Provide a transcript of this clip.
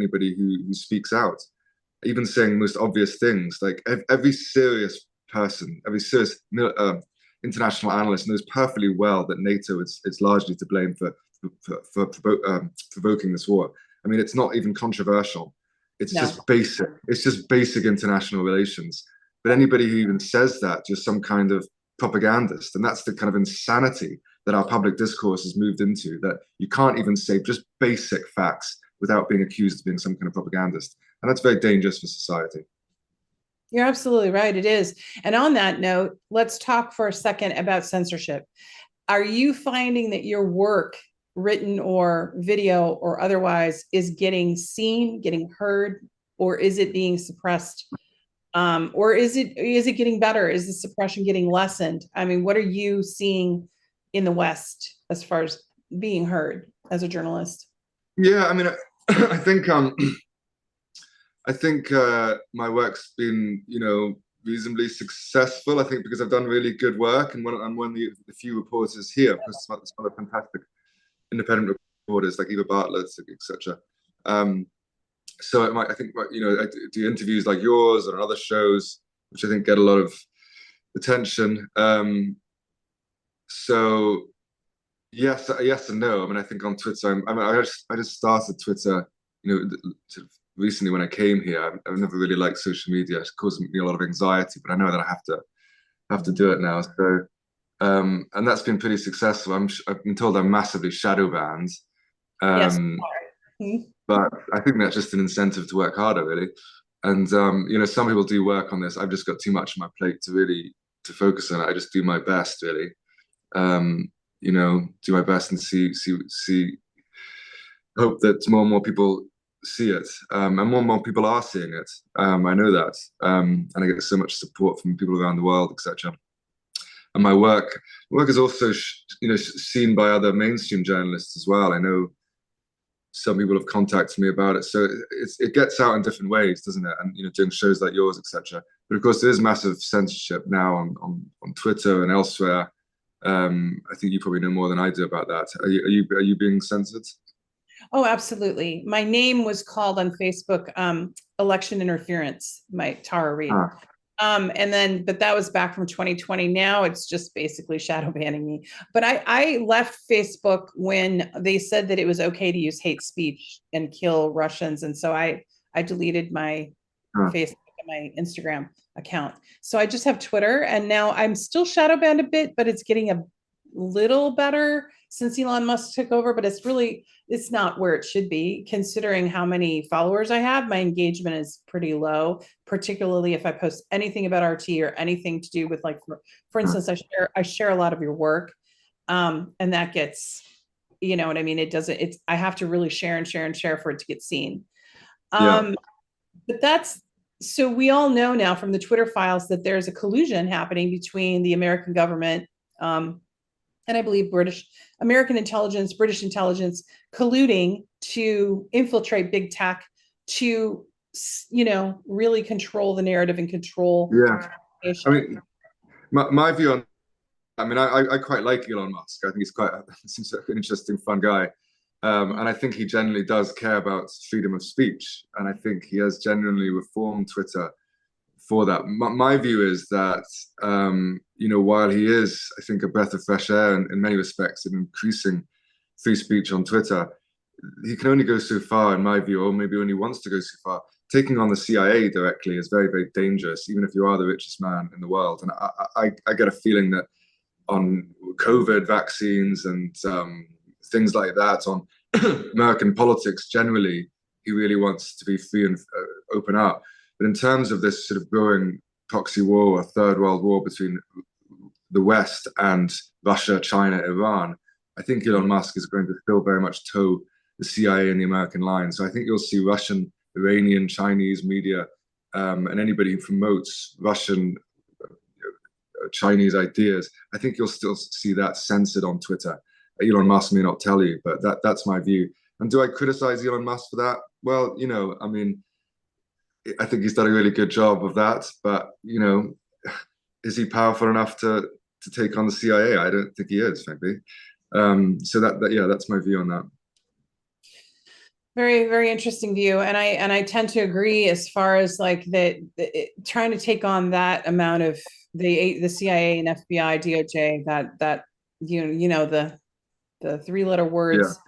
anybody who speaks out, even saying most obvious things. Like every serious person, every serious international analyst knows perfectly well that NATO is largely to blame for provoking this war. I mean, it's not even controversial. It's just basic. It's just basic international relations. But anybody who even says that, just some kind of propagandist, and that's the kind of insanity that our public discourse has moved into, that you can't even say just basic facts without being accused of being some kind of propagandist. And that's very dangerous for society. You're absolutely right. It is. And on that note, let's talk for a second about censorship. Are you finding that your work, written or video or otherwise, is getting seen, getting heard, or is it being suppressed? Or is it getting better? Is the suppression getting lessened? I mean, what are you seeing in the West as far as being heard as a journalist? Yeah, I mean, I think my work's been, reasonably successful. I think because I've done really good work, and I'm one of the few reporters here. Because it's one of fantastic independent reporters like Eva Bartlett, etc. So I think I do interviews like yours and other shows, which I think get a lot of attention. So yes and no. I mean, I think on Twitter, I just started Twitter, sort of recently when I came here. I've never really liked social media. It causes me a lot of anxiety, but I know that I have to do it now. So and that's been pretty successful. I've been told I'm massively shadow banned. Yes. But I think that's just an incentive to work harder, really. And some people do work on this. I've just got too much on my plate to focus on it. I just do my best, really. Do my best and see. Hope that more and more people see it, and more people are seeing it. I know that, and I get so much support from people around the world, etc. And my work is also, seen by other mainstream journalists as well. I know some people have contacted me about it, so it gets out in different ways, doesn't it? And doing shows like yours, etc. But of course, there is massive censorship now on Twitter and elsewhere. I think you probably know more than I do about that. Are you being censored? Oh, absolutely. My name was called on Facebook, election interference, my Tara Reade. But that was back from 2020. Now it's just basically shadow banning me. But I left Facebook when they said that it was okay to use hate speech and kill Russians. And so I deleted my Facebook and my Instagram account. So I just have Twitter, and now I'm still shadow banned a bit, but it's getting a little better since Elon Musk took over, but it's not where it should be, considering how many followers I have. My engagement is pretty low, particularly if I post anything about RT or anything to do with, like, for instance, I share a lot of your work. And that gets, you know what I mean? I have to really share and share and share for it to get seen. But so we all know now from the Twitter files that there's a collusion happening between the American government, and I believe American intelligence, British intelligence, colluding to infiltrate big tech to, really control the narrative and control. Yeah. I mean, my view on, I quite like Elon Musk. I think he's seems like an interesting, fun guy. And I think he genuinely does care about freedom of speech. And I think he has genuinely reformed Twitter for that. My view is that, while he is, I think, a breath of fresh air in many respects in increasing free speech on Twitter, he can only go so far, in my view, or maybe only wants to go so far. Taking on the CIA directly is very, very dangerous, even if you are the richest man in the world. And I get a feeling that on COVID vaccines and things like that, on American politics generally, he really wants to be free and open up. But in terms of this sort of growing proxy war, a third world war between the West and Russia, China, Iran, I think Elon Musk is going to still very much toe the CIA and the American line. So I think you'll see Russian, Iranian, Chinese media, and anybody who promotes Russian, Chinese ideas, I think you'll still see that censored on Twitter. Elon Musk may not tell you, but that's my view. And do I criticize Elon Musk for that? Well, I think he's done a really good job of that, but is he powerful enough to take on the CIA? I don't think he is, frankly. So that's my view on that. Very, very interesting view. And I tend to agree as far as like that trying to take on that amount of the CIA and FBI, DOJ, that you know the three-letter Yeah. words